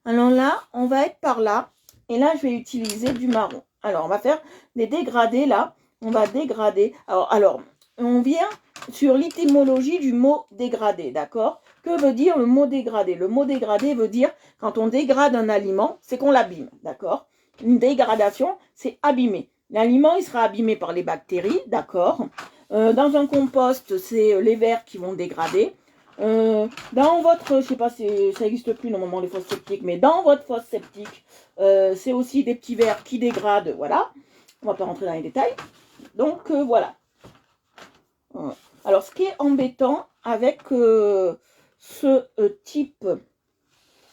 Alors là, on va être par là. Et là, je vais utiliser du marron. Alors, on va faire des dégradés là. On va dégrader. Alors on vient sur l'étymologie du mot dégradé. D'accord? Que veut dire le mot dégradé? Le mot dégradé veut dire, quand on dégrade un aliment, c'est qu'on l'abîme. D'accord? Une dégradation, c'est abîmer. L'aliment, il sera abîmé par les bactéries. D'accord? Dans un compost, c'est les vers qui vont dégrader. Dans votre, je sais pas si ça n'existe plus normalement les fosses septiques, mais dans votre fosse septique, c'est aussi des petits vers qui dégradent, voilà. On va pas rentrer dans les détails. Donc voilà. Alors ce qui est embêtant avec ce type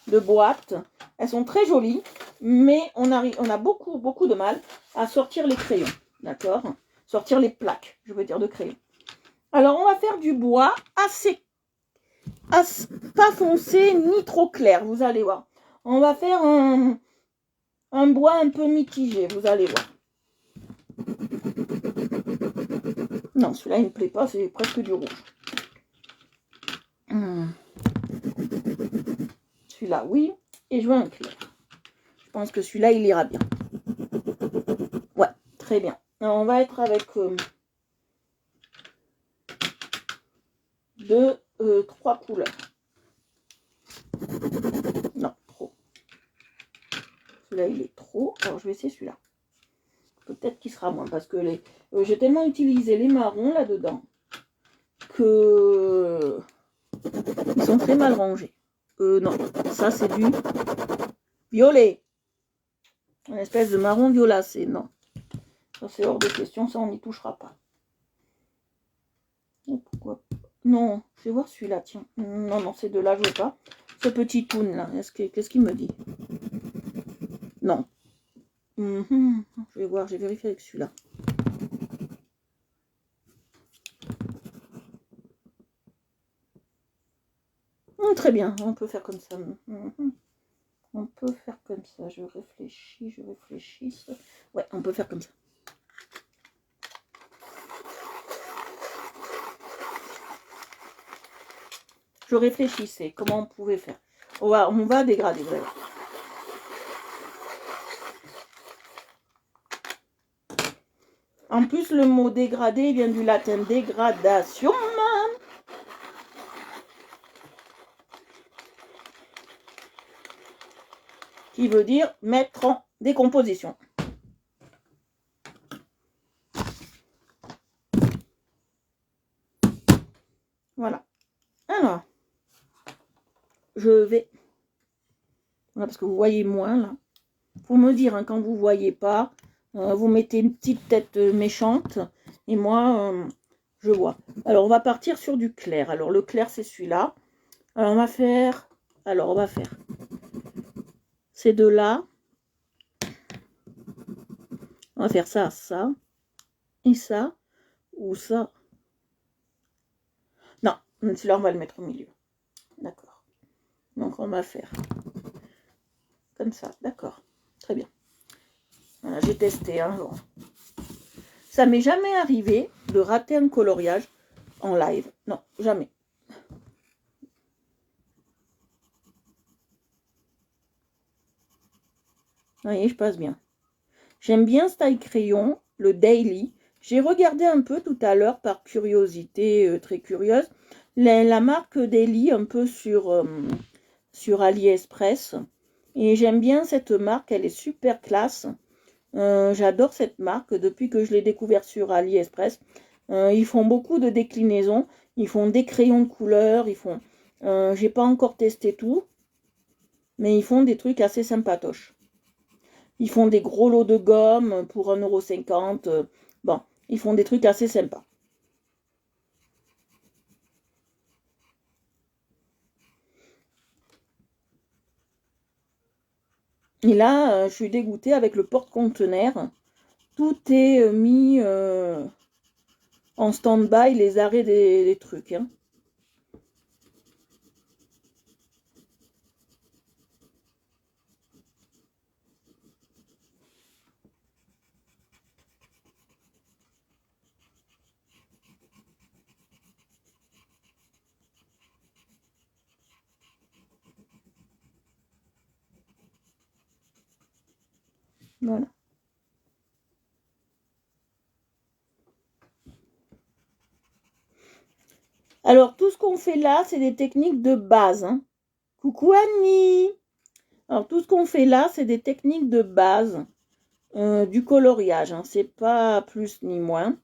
de boîte, elles sont très jolies, mais on a beaucoup de mal à sortir les crayons, d'accord? Sortir les plaques, je veux dire, de crayon. Alors on va faire du bois assez pas foncé ni trop clair, vous allez voir. On va faire un bois un peu mitigé, vous allez voir. Non, celui-là, il ne me plaît pas, c'est presque du rouge. Celui-là, oui. Et je veux un clair. Je pense que celui-là, il ira bien. Ouais, très bien. Alors, on va être avec 3 couleurs. Non, trop. Celui-là, il est trop. Alors, je vais essayer celui-là. Peut-être qu'il sera moins. Parce que j'ai tellement utilisé les marrons là-dedans que ils sont très mal rangés. Non, ça, c'est du violet. Une espèce de marron violacé. Non. Ça, c'est hors de question. Ça, on n'y touchera pas. Et pourquoi? Non, je vais voir celui-là, tiens. Non, c'est de là, je veux pas. Ce petit toon là, qu'est-ce qu'il me dit? Non. Je vais voir, j'ai vérifié avec celui-là. Très bien, on peut faire comme ça. On peut faire comme ça. Je réfléchis. Ouais, on peut faire comme ça. Je réfléchissais comment on pouvait faire. On va dégrader, vraiment. En plus, le mot dégradé vient du latin dégradation. Qui veut dire mettre en décomposition. Voilà. Alors, je vais... Voilà, parce que vous voyez moins, là. Faut me dire, hein, quand vous voyez pas, vous mettez une petite tête méchante. Et moi, je vois. Alors, on va partir sur du clair. Alors, le clair, c'est celui-là. Alors, on va faire ces deux-là. On va faire ça, ça, et ça, ou ça. Non, celui-là, on va le mettre au milieu. D'accord. Donc, on va faire comme ça. D'accord. Très bien. Voilà, j'ai testé. Hein, bon. Ça m'est jamais arrivé de rater un coloriage en live. Non, jamais. Vous voyez, je passe bien. J'aime bien ce taille crayon, le Daily. J'ai regardé un peu tout à l'heure par curiosité, très curieuse, la marque Daily un peu sur AliExpress. Et j'aime bien cette marque, elle est super classe. J'adore cette marque depuis que je l'ai découverte sur AliExpress. Ils font beaucoup de déclinaisons, ils font des crayons de couleur, j'ai pas encore testé tout, mais ils font des trucs assez sympatoches. Ils font des gros lots de gomme pour 1,50 €. Bon, ils font des trucs assez sympas. Et là, je suis dégoûtée avec le porte-conteneur. Tout est mis en stand-by, les arrêts des trucs. Hein. Voilà. Alors, tout ce qu'on fait là, c'est des techniques de base. Hein. Coucou Annie. Alors, tout ce qu'on fait là, c'est des techniques de base du coloriage. Hein. C'est pas plus ni moins.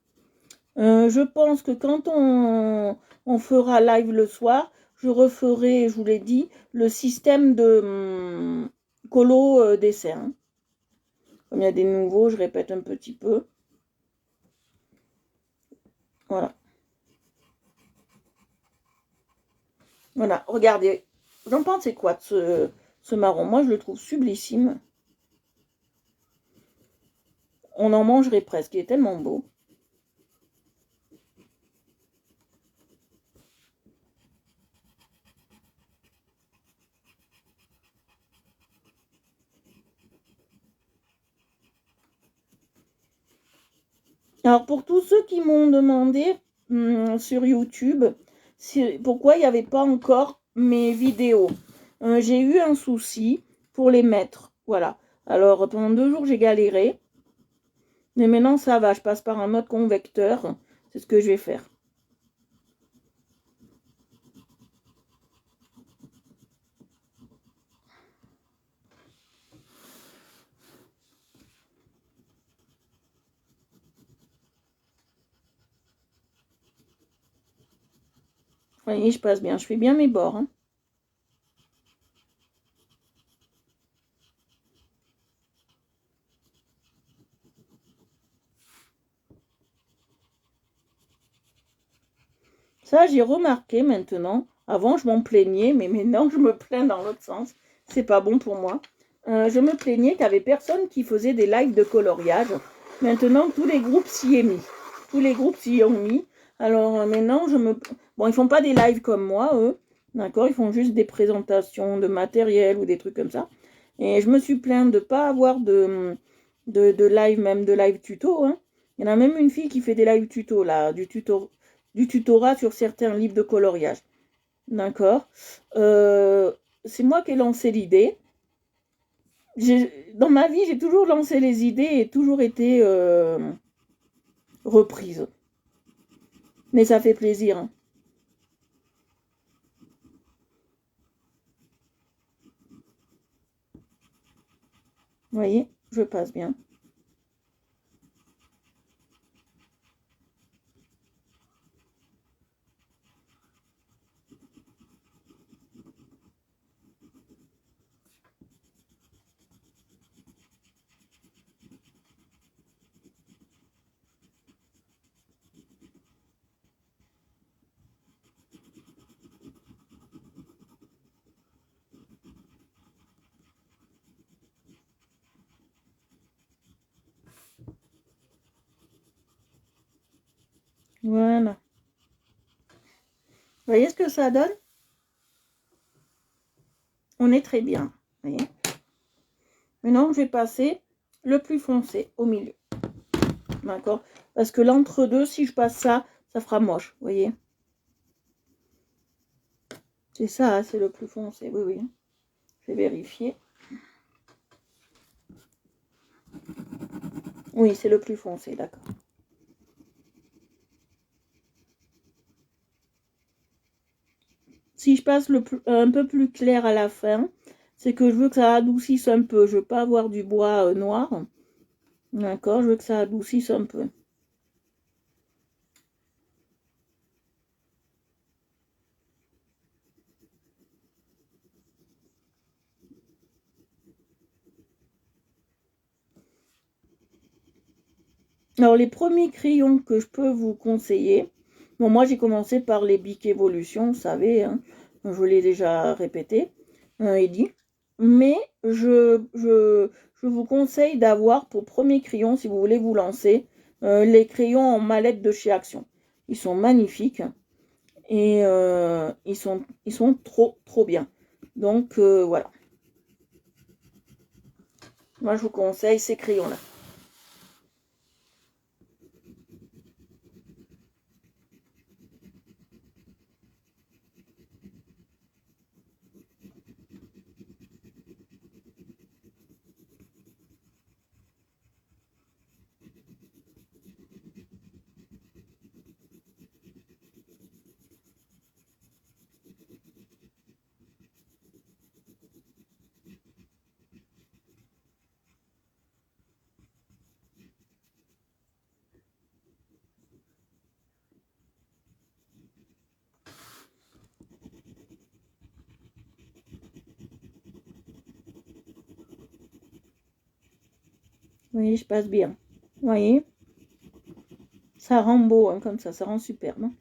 Je pense que quand on fera live le soir, je referai, je vous l'ai dit, le système de colo dessin. Hein. Comme il y a des nouveaux, je répète un petit peu. Voilà. Voilà, regardez. J'en pensez quoi de ce marron? Moi, je le trouve sublissime. On en mangerait presque. Il est tellement beau. Alors, pour tous ceux qui m'ont demandé sur YouTube pourquoi il n'y avait pas encore mes vidéos, j'ai eu un souci pour les mettre. Voilà. Alors, pendant 2 jours, j'ai galéré. Mais maintenant, ça va. Je passe par un autre convecteur. C'est ce que je vais faire. Vous voyez, je passe bien. Je fais bien mes bords. Hein. Ça, j'ai remarqué maintenant. Avant, je m'en plaignais, mais maintenant, je me plains dans l'autre sens. C'est pas bon pour moi. Je me plaignais qu'il n'y avait personne qui faisait des lives de coloriage. Maintenant, tous les groupes s'y est mis. Tous les groupes s'y ont mis. Alors maintenant, Bon, ils font pas des lives comme moi, eux. D'accord. Ils font juste des présentations de matériel ou des trucs comme ça. Et je me suis plainte de ne pas avoir de live, même de live tuto. Hein. Il y en a même une fille qui fait des live tuto, là, du tutorat sur certains livres de coloriage. D'accord. C'est moi qui ai lancé l'idée. Dans ma vie, j'ai toujours lancé les idées et toujours été reprise. Mais ça fait plaisir. Hein. Vous voyez, je passe bien. Voilà. Vous voyez ce que ça donne? On est très bien. Vous voyez? Maintenant, je vais passer le plus foncé au milieu. D'accord? Parce que l'entre-deux, si je passe ça, ça fera moche. Vous voyez? C'est ça, hein, c'est le plus foncé. Oui, oui. Je vais vérifier. Oui, c'est le plus foncé, d'accord. Si je passe un peu plus clair à la fin, c'est que je veux que ça adoucisse un peu. Je veux pas avoir du bois noir. D'accord? Je veux que ça adoucisse un peu. Alors, les premiers crayons que je peux vous conseiller, bon, moi j'ai commencé par les Bic Evolution, vous savez, hein, je l'ai déjà répété et dit, mais je vous conseille d'avoir pour premier crayon, si vous voulez vous lancer, les crayons en mallette de chez Action. Ils sont magnifiques et ils sont trop bien. Donc voilà, moi je vous conseille ces crayons-là. Vous voyez, je passe bien. Vous voyez, ça rend beau, hein, comme ça rend superbe. Hein.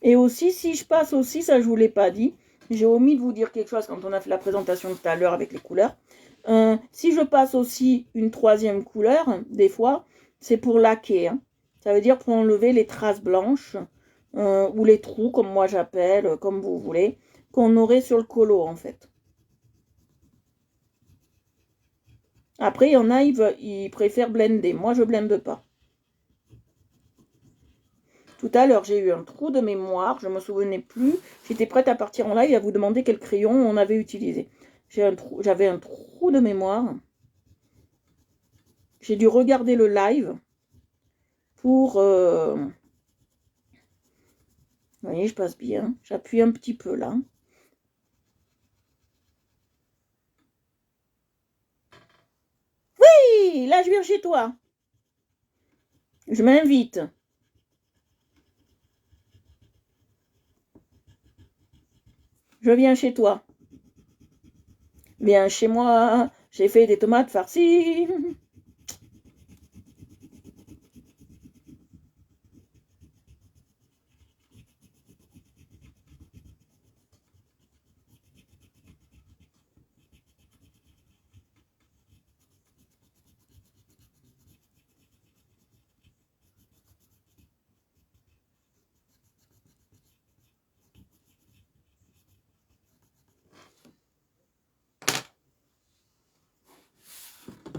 Et aussi, si je passe aussi, ça je vous l'ai pas dit, j'ai omis de vous dire quelque chose quand on a fait la présentation tout à l'heure avec les couleurs. Si je passe aussi une troisième couleur, des fois, c'est pour laquer. Hein. Ça veut dire pour enlever les traces blanches ou les trous, comme moi j'appelle, comme vous voulez, qu'on aurait sur le colo en fait. Après, il y en a, ils préfèrent blender. Moi, je blende pas. Tout à l'heure, j'ai eu un trou de mémoire, je ne me souvenais plus. J'étais prête à partir en live et à vous demander quel crayon on avait utilisé. J'avais un trou de mémoire. J'ai dû regarder le live pour... vous voyez, je passe bien. J'appuie un petit peu là. Oui, là, je viens chez toi. Je m'invite. Je viens chez toi. Viens chez moi. J'ai fait des tomates farcies.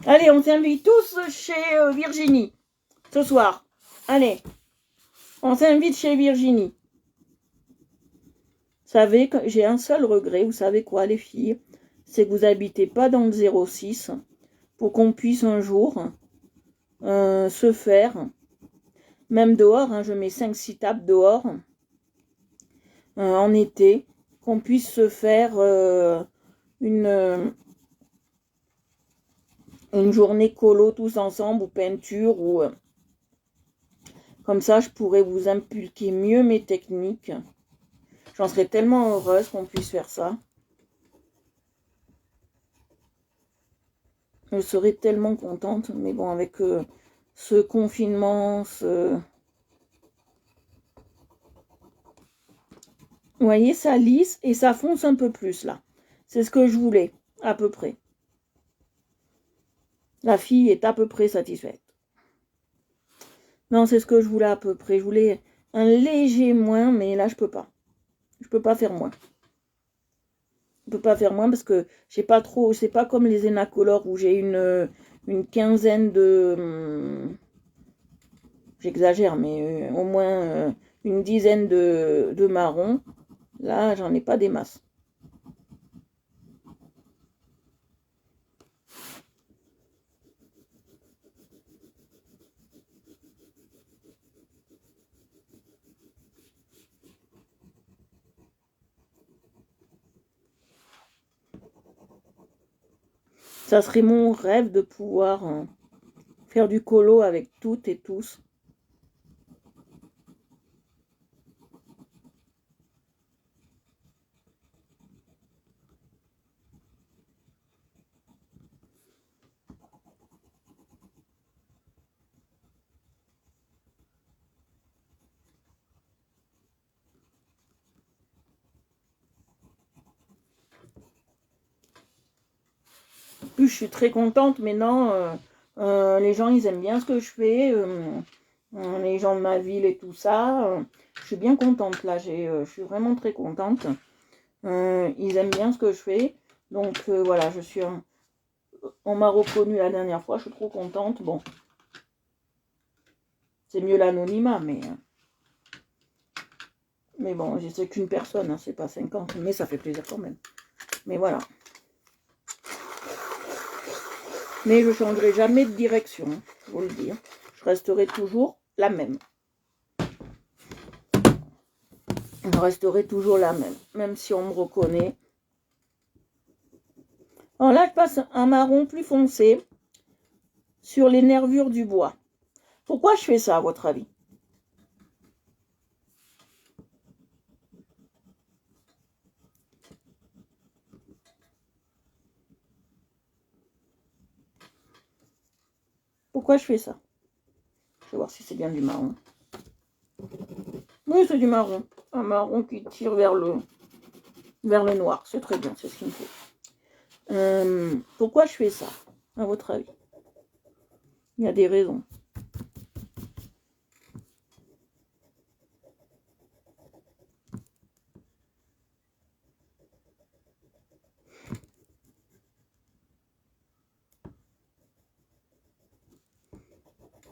Allez, on s'invite tous chez Virginie ce soir. Allez, on s'invite chez Virginie. Vous savez que j'ai un seul regret, vous savez quoi les filles, c'est que vous n'habitez pas dans le 06 pour qu'on puisse un jour se faire, même dehors, hein, je mets 5-6 tables dehors, en été, qu'on puisse se faire une journée colo tous ensemble ou peinture ou comme ça je pourrais vous inculquer mieux mes techniques. J'en serais tellement heureuse qu'on puisse faire ça. Je serais tellement contente, mais bon, avec ce confinement, Vous voyez, ça lisse et ça fonce un peu plus, là. C'est ce que je voulais, à peu près. La fille est à peu près satisfaite. Non, c'est ce que je voulais à peu près. Je voulais un léger moins, mais là, je peux pas. Je peux pas faire moins. Je peux pas faire moins parce que j'ai pas trop. C'est pas comme les Enacolor où j'ai une quinzaine de. J'exagère, mais au moins une dizaine de marrons. Là, j'en ai pas des masses. Ça serait mon rêve de pouvoir faire du colo avec toutes et tous. En plus, je suis très contente maintenant. Les gens, ils aiment bien ce que je fais. Les gens de ma ville et tout ça. Je suis bien contente là. Je suis vraiment très contente. Ils aiment bien ce que je fais. Donc voilà, on m'a reconnu la dernière fois. Je suis trop contente. Bon, c'est mieux l'anonymat, mais bon, c'est qu'une personne, hein, c'est pas 50, mais ça fait plaisir quand même. Mais voilà. Mais je ne changerai jamais de direction, je vous le dis. Je resterai toujours la même. Je resterai toujours la même, même si on me reconnaît. Alors là, je passe un marron plus foncé sur les nervures du bois. Pourquoi je fais ça, à votre avis? Pourquoi je fais ça? Je vais voir si c'est bien du marron. Oui, c'est du marron. Un marron qui tire vers le noir. C'est très bien, c'est ce qu'il me faut. Pourquoi je fais ça, à votre avis? Il y a des raisons.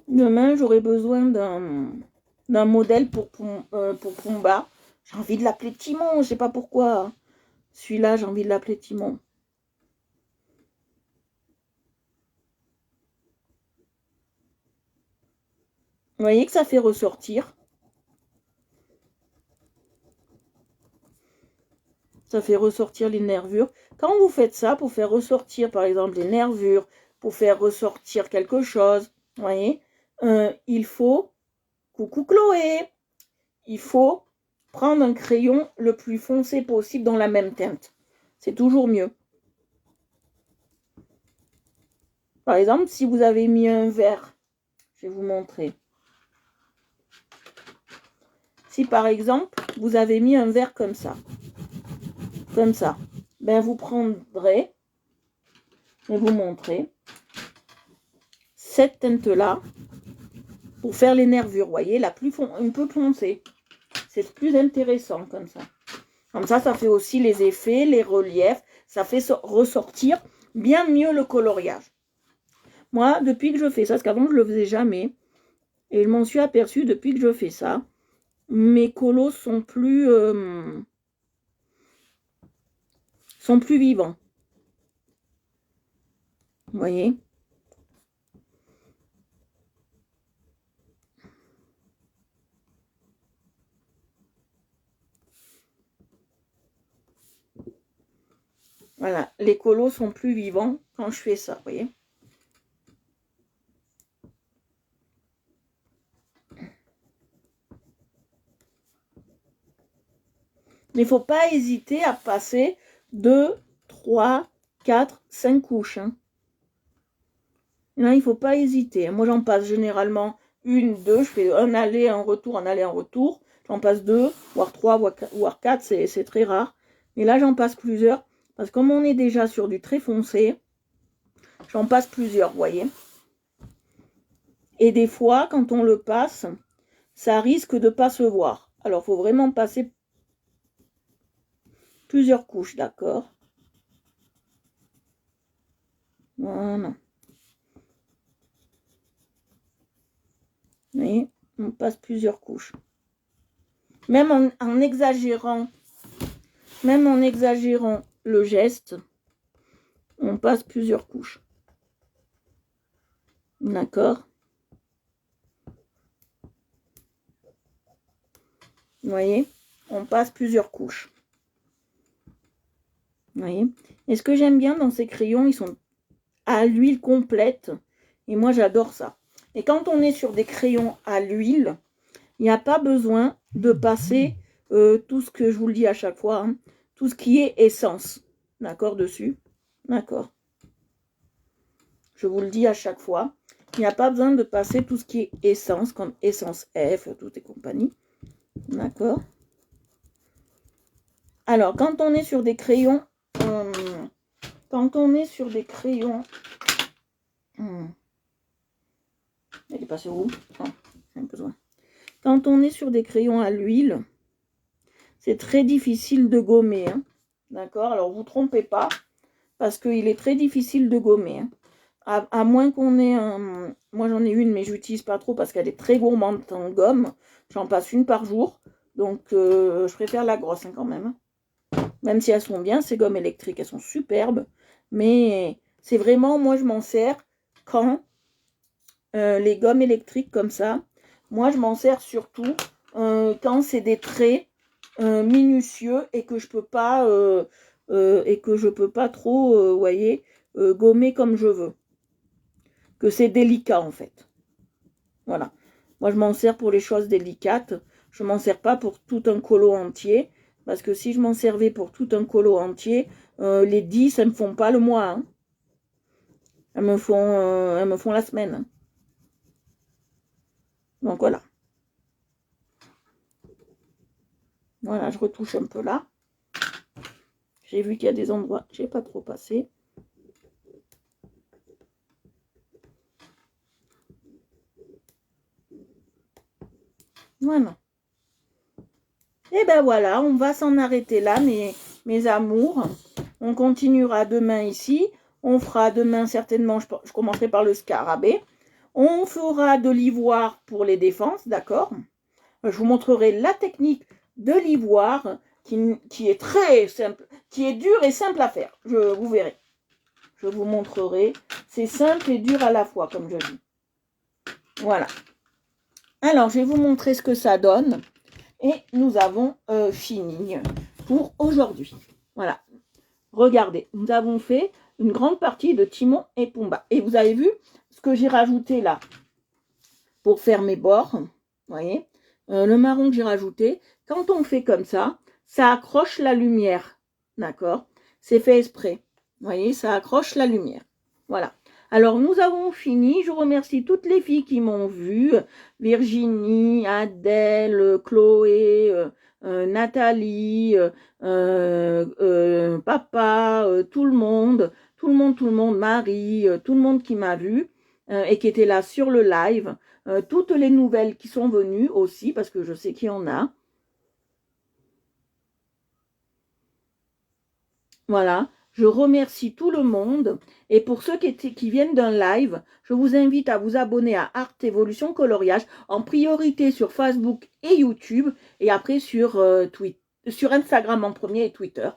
Demain, j'aurai besoin d'un modèle pour Pumba. J'ai envie de l'appeler Timon, je sais pas pourquoi. Celui-là, j'ai envie de l'appeler Timon. Vous voyez que ça fait ressortir. Ça fait ressortir les nervures. Quand vous faites ça, pour faire ressortir, par exemple, les nervures, pour faire ressortir quelque chose, vous voyez, il faut, coucou Chloé, il faut prendre un crayon le plus foncé possible dans la même teinte. C'est toujours mieux. Par exemple, si vous avez mis un vert, je vais vous montrer. Si par exemple, vous avez mis un vert comme ça, ben vous prendrez, je vais vous montrer, cette teinte-là, pour faire les nervures, vous voyez, un peu foncée. C'est plus intéressant comme ça. Comme ça, ça fait aussi les effets, les reliefs, ça fait ressortir bien mieux le coloriage. Moi, depuis que je fais ça, parce qu'avant je le faisais jamais, et je m'en suis aperçue depuis que je fais ça, mes colos sont plus vivants. Vous voyez? Voilà, les colos sont plus vivants quand je fais ça, vous voyez? Mais il ne faut pas hésiter à passer 2, 3, 4, 5 couches. Hein. Là, il ne faut pas hésiter. Moi, j'en passe généralement 1, 2. Je fais un aller, un retour, un aller, un retour. J'en passe 2, voire 3, voire 4. C'est très rare. Mais là, j'en passe plusieurs. Parce que comme on est déjà sur du très foncé, j'en passe plusieurs, vous voyez. Et des fois, quand on le passe, ça risque de pas se voir. Alors, il faut vraiment passer plusieurs couches, d'accord? Voilà. Vous voyez, on passe plusieurs couches. Même en exagérant le geste, on passe plusieurs couches. D'accord? Vous voyez? On passe plusieurs couches. Vous voyez? Et ce que j'aime bien dans ces crayons, ils sont à l'huile complète. Et moi, j'adore ça. Et quand on est sur des crayons à l'huile, il n'y a pas besoin de passer tout ce que je vous le dis à chaque fois, hein, tout ce qui est essence. D'accord, dessus? D'accord. Je vous le dis à chaque fois. Il n'y a pas besoin de passer tout ce qui est essence, comme essence F, toutes et compagnie. D'accord? Alors, quand on est sur des crayons, elle est passée où? Non, j'ai besoin. Quand on est sur des crayons à l'huile, c'est très difficile de gommer. Hein. D'accord? Alors, vous ne trompez pas, parce qu'il est très difficile de gommer. Hein. À moins qu'on ait un... Moi, j'en ai une, mais je n'utilise pas trop parce qu'elle est très gourmande en gomme. J'en passe une par jour. Donc, je préfère la grosse hein, quand même. Même si elles sont bien, ces gommes électriques, elles sont superbes. Mais c'est vraiment, moi, je m'en sers quand les gommes électriques comme ça. Moi, je m'en sers surtout quand c'est des traits minutieux et que je peux pas trop, vous voyez, gommer comme je veux. Que c'est délicat en fait. Voilà. Moi, je m'en sers pour les choses délicates. Je m'en sers pas pour tout un colo entier. Parce que si je m'en servais pour tout un colo entier, les 10, elles me font pas le mois. Hein. Elles me font la semaine. Hein. Donc voilà. Voilà, je retouche un peu là. J'ai vu qu'il y a des endroits, j'ai pas trop passé. Voilà. Et ben voilà, on va s'en arrêter là, mes amours. On continuera demain ici. On fera demain certainement, je commencerai par le scarabée. On fera de l'ivoire pour les défenses, d'accord? Je vous montrerai la technique de l'ivoire qui est très simple, qui est dur et simple à faire. Vous verrez. Je vous montrerai. C'est simple et dur à la fois, comme je dis. Voilà. Alors, je vais vous montrer ce que ça donne. Et nous avons fini pour aujourd'hui. Voilà. Regardez, nous avons fait une grande partie de Timon et Pumba. Et vous avez vu ce que j'ai rajouté là pour faire mes bords. Vous voyez, le marron que j'ai rajouté. Quand on fait comme ça accroche la lumière. D'accord? C'est fait exprès. Vous voyez, ça accroche la lumière. Voilà. Alors, nous avons fini. Je remercie toutes les filles qui m'ont vu. Virginie, Adèle, Chloé, Nathalie, papa, tout le monde, Marie, tout le monde qui m'a vu et qui était là sur le live. Toutes les nouvelles qui sont venues aussi, parce que je sais qu'il y en a. Voilà. Je remercie tout le monde. Et pour ceux qui viennent d'un live, je vous invite à vous abonner à Art Evolution Coloriage, en priorité sur Facebook et YouTube, et après sur Instagram en premier et Twitter.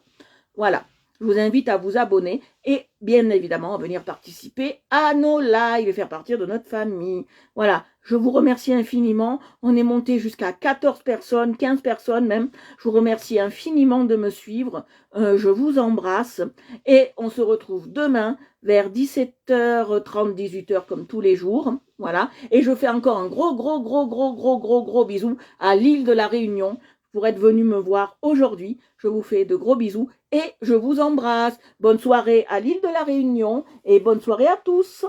Voilà. Je vous invite à vous abonner et bien évidemment à venir participer à nos lives et faire partie de notre famille. Voilà, je vous remercie infiniment. On est monté jusqu'à 14 personnes, 15 personnes même. Je vous remercie infiniment de me suivre. Je vous embrasse et on se retrouve demain vers 17h30, 18h comme tous les jours. Voilà, et je fais encore un gros bisou à l'île de la Réunion pour être venu me voir aujourd'hui. Je vous fais de gros bisous et je vous embrasse. Bonne soirée à l'île de la Réunion et bonne soirée à tous.